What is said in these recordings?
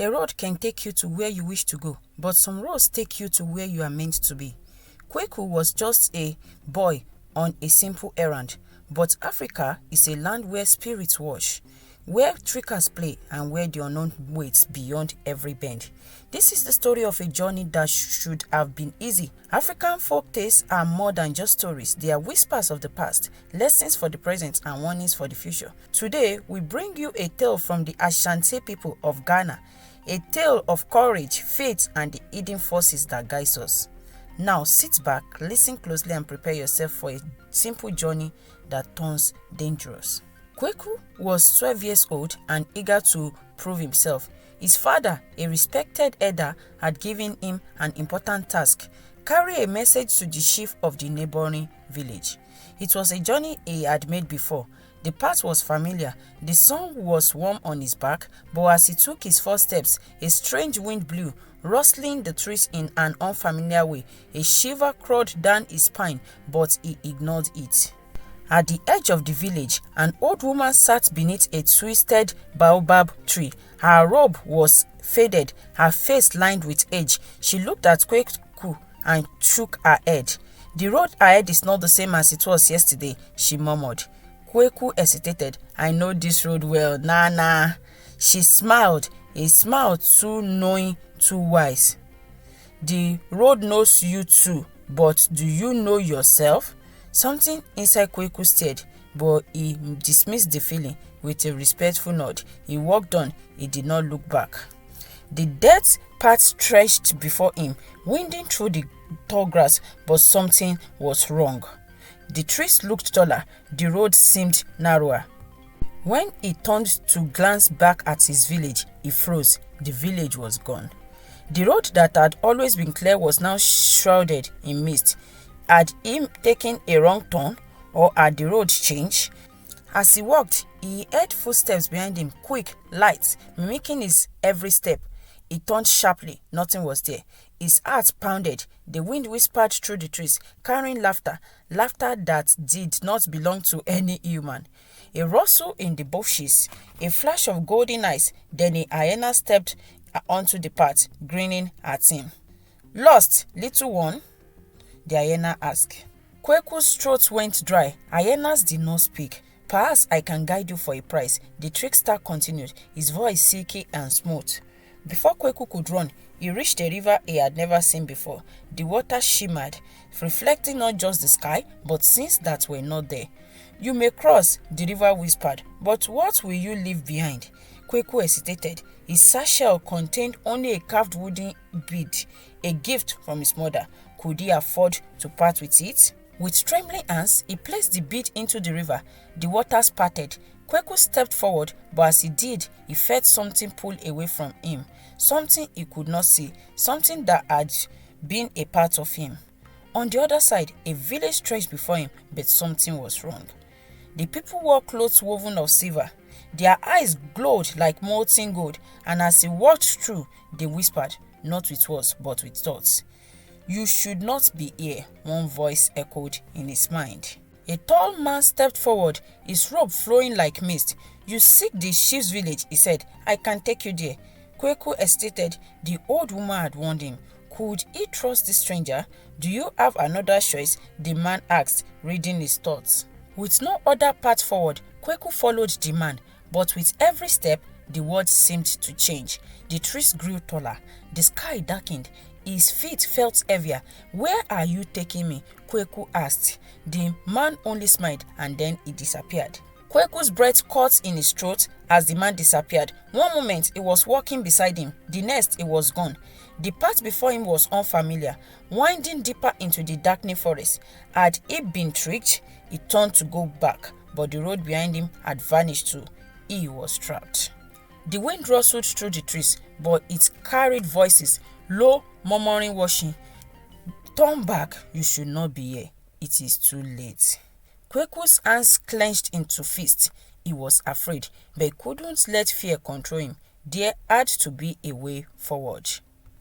A road can take you to where you wish to go, but some roads take you to where you are meant to be. Kweku was just a boy on a simple errand, but Africa is a land where spirits wash, where tricksters play, and where the unknown waits beyond every bend. This is the story of a journey that should have been easy. African folk tales are more than just stories. They are whispers of the past, lessons for the present, and warnings for the future. Today, we bring you a tale from the Ashanti people of Ghana, a tale of courage, faith, and the hidden forces that guide us. Now sit back, listen closely, and prepare yourself for a simple journey that turns dangerous. Kweku was 12 years old and eager to prove himself. His father, a respected elder, had given him an important task: carry a message to the chief of the neighboring village. It was a journey he had made before. The path was familiar, the sun was warm on his back, but as he took his first steps, a strange wind blew, rustling the trees in an unfamiliar way. A shiver crawled down his spine, but he ignored it. At the edge of the village, an old woman sat beneath a twisted baobab tree. Her robe was faded, her face lined with age. She looked at Kweku and shook her head. "The road ahead is not the same as it was yesterday," she murmured. Kweku hesitated. "I know this road well, nah." She smiled, a smile too knowing, too wise. "The road knows you too, but do you know yourself?" Something inside Kweku stirred, but he dismissed the feeling with a respectful nod. He walked on. He did not look back. The dirt path stretched before him, winding through the tall grass, but something was wrong. The trees looked taller. The road seemed narrower. When he turned to glance back at his village, he froze. The village was gone. The road that had always been clear was now shrouded in mist. Had he taken a wrong turn, or had the road changed? As he walked, he heard footsteps behind him, quick, light, mimicking his every step. He turned sharply. Nothing was there. His heart pounded. The wind whispered through the trees, carrying laughter that did not belong to any human. A rustle in the bushes, a flash of golden eyes, then a hyena stepped onto the path, grinning at him. "Lost, little one?" the hyena asked. Kweku's throat went dry. Hyenas did not speak. "Perhaps I can guide you for a price," the trickster continued, his voice silky and smooth. Before Kweku could run, he reached a river he had never seen before. The water shimmered, reflecting not just the sky, but scenes that were not there. "You may cross," the river whispered, "but what will you leave behind?" Kweku hesitated. His satchel contained only a carved wooden bead, a gift from his mother. Could he afford to part with it? With trembling hands, he placed the bead into the river. The waters parted. Kweku stepped forward, but as he did, he felt something pull away from him. Something he could not see, something that had been a part of him. On the other side, a village stretched before him, but something was wrong. The people wore clothes woven of silver. Their eyes glowed like molten gold, and as he walked through, they whispered, not with words, but with thoughts. "You should not be here," one voice echoed in his mind. A tall man stepped forward, his robe flowing like mist. "You seek the chief's village," he said. "I can take you there." Kweku hesitated. The old woman had warned him. Could he trust this stranger? "Do you have another choice?" the man asked, reading his thoughts. With no other path forward, Kweku followed the man, but with every step, the words seemed to change. The trees grew taller. The sky darkened. His feet felt heavier. "Where are you taking me?" Kweku asked. The man only smiled, and then he disappeared. Kweku's breath caught in his throat as the man disappeared. One moment he was walking beside him, the next he was gone. The path before him was unfamiliar, winding deeper into the darkening forest. Had he been tricked? He turned to go back, but the road behind him had vanished too. He was trapped. The wind rustled through the trees, but it carried voices, low, murmuring, washing. "Turn back, you should not be here. It is too late." Kweku's hands clenched into fists. He was afraid, but he couldn't let fear control him. There had to be a way forward.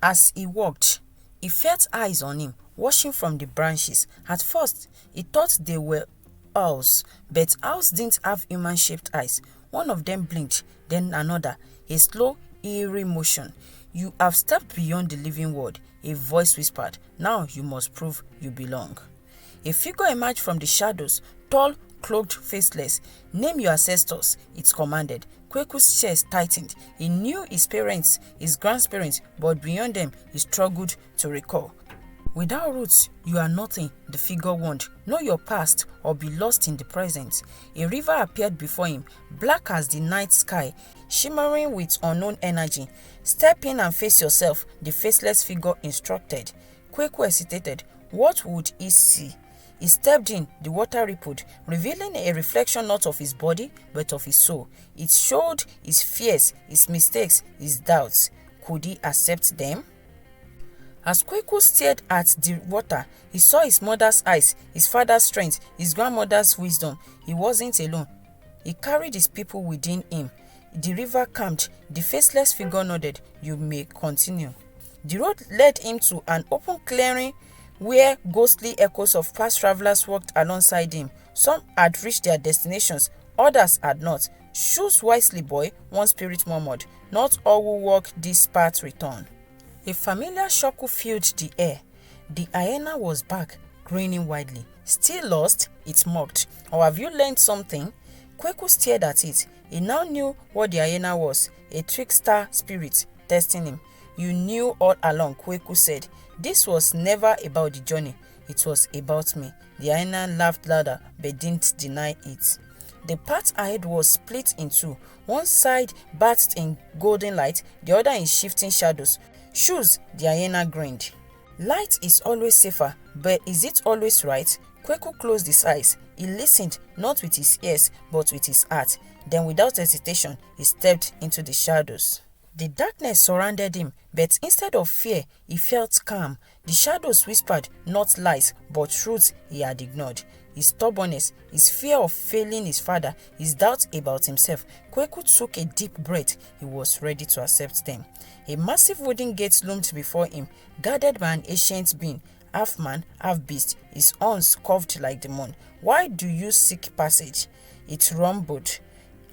As he walked, he felt eyes on him, watching from the branches. At first, he thought they were owls, but owls didn't have human-shaped eyes. One of them blinked, then another. A slow, eerie motion. You have stepped beyond the living world. A voice whispered, "Now you must prove you belong." A figure emerged from the shadows, tall, cloaked, faceless. "Name your ancestors," it commanded. Kweku's chest tightened. He knew his parents, his grandparents, but beyond them, he struggled to recall. "Without roots, you are nothing," the figure warned. "Know your past or be lost in the present." A river appeared before him, black as the night sky, shimmering with unknown energy. "Step in and face yourself," the faceless figure instructed. Kweku hesitated. What would he see? He stepped in, the water rippled, revealing a reflection not of his body, but of his soul. It showed his fears, his mistakes, his doubts. Could he accept them? As Kweku stared at the water, he saw his mother's eyes, his father's strength, his grandmother's wisdom. He wasn't alone. He carried his people within him. The river calmed. The faceless figure nodded. "You may continue." The road led him to an open clearing where ghostly echoes of past travelers walked alongside him. Some had reached their destinations, others had not. "Choose wisely, boy," one spirit murmured. "Not all who walk this path return." A familiar chuckle filled the air. The hyena was back, grinning widely. "Still lost?" it mocked. "Or have you learned something?" Kweku stared at it. He now knew what the hyena was, a trickster spirit testing him. "You knew all along," Kweku said. "This was never about the journey. It was about me." The hyena laughed louder, but didn't deny it. The path ahead was split in two. One side bathed in golden light, the other in shifting shadows. "Choose," the hyena grinned. "Light is always safer, but is it always right?" Kweku closed his eyes. He listened, not with his ears, but with his heart. Then, without hesitation, he stepped into the shadows. The darkness surrounded him, but instead of fear, he felt calm. The shadows whispered not lies, but truths he had ignored. His stubbornness, his fear of failing his father, his doubts about himself. Kweku took a deep breath. He was ready to accept them. A massive wooden gate loomed before him, guarded by an ancient being, half man, half beast, his horns curved like the moon. "Why do you seek passage?" it rumbled.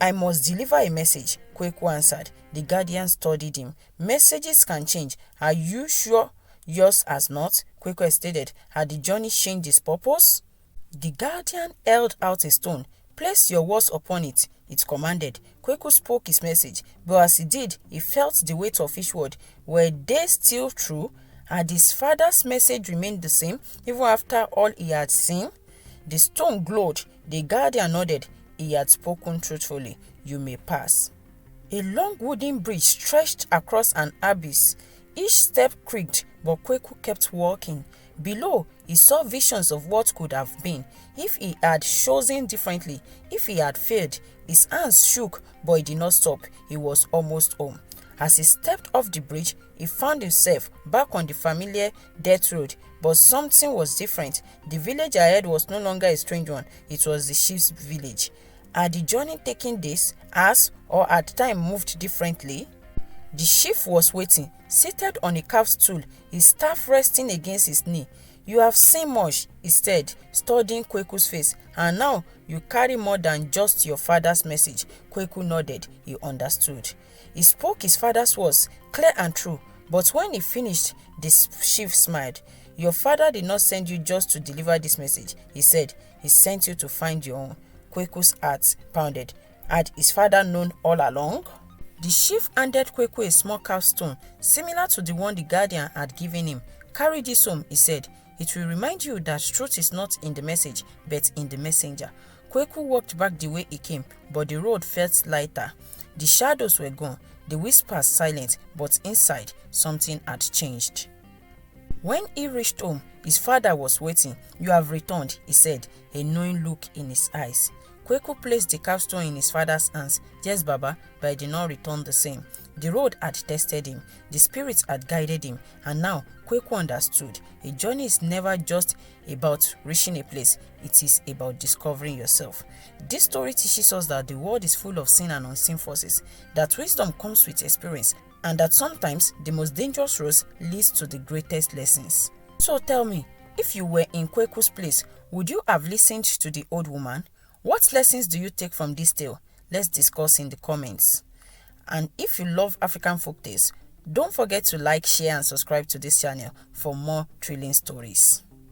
"I must deliver a message," Kweku answered. The guardian studied him. "Messages can change. Are you sure yours has not?" Kweku stated. "Had the journey changed its purpose?" The guardian held out a stone. "Place your words upon it," it commanded. Kweku spoke his message, but as he did, he felt the weight of each word. Were they still true? Had his father's message remained the same, even after all he had seen? The stone glowed. The guardian nodded. He had spoken truthfully. "You may pass." A long wooden bridge stretched across an abyss. Each step creaked, but Kweku kept walking. Below, he saw visions of what could have been, if he had chosen differently, if he had failed. His hands shook, but he did not stop. He was almost home. As he stepped off the bridge, he found himself back on the familiar dirt road, but something was different. The village ahead was no longer a strange one. It was the chief's village. Had the journey taken days, hours, or had time moved differently? The chief was waiting, seated on a carved stool, his staff resting against his knee. "You have seen much," he said, studying Kweku's face, "and now you carry more than just your father's message." Kweku nodded. He understood. He spoke his father's words, clear and true, but when he finished, the chief smiled. "Your father did not send you just to deliver this message," he said. "He sent you to find your own." Kweku's heart pounded. Had his father known all along? The chief handed Kweku a small carved stone, similar to the one the guardian had given him. "Carry this home," he said. "It will remind you that truth is not in the message, but in the messenger." Kweku walked back the way he came, but the road felt lighter. The shadows were gone, the whispers silent, but inside, something had changed. When he reached home, his father was waiting. "You have returned," he said, a knowing look in his eyes. Kweku placed the capstone in his father's hands. "Yes, Baba, but I did not return the same." The road had tested him, the spirits had guided him, and now Kweku understood. A journey is never just about reaching a place, it is about discovering yourself. This story teaches us that the world is full of sin and unseen forces, that wisdom comes with experience, and that sometimes the most dangerous roads leads to the greatest lessons. So tell me, if you were in Kweku's place, would you have listened to the old woman? What lessons do you take from this tale? Let's discuss in the comments. And if you love African folktales, don't forget to like, share and subscribe to this channel for more thrilling stories.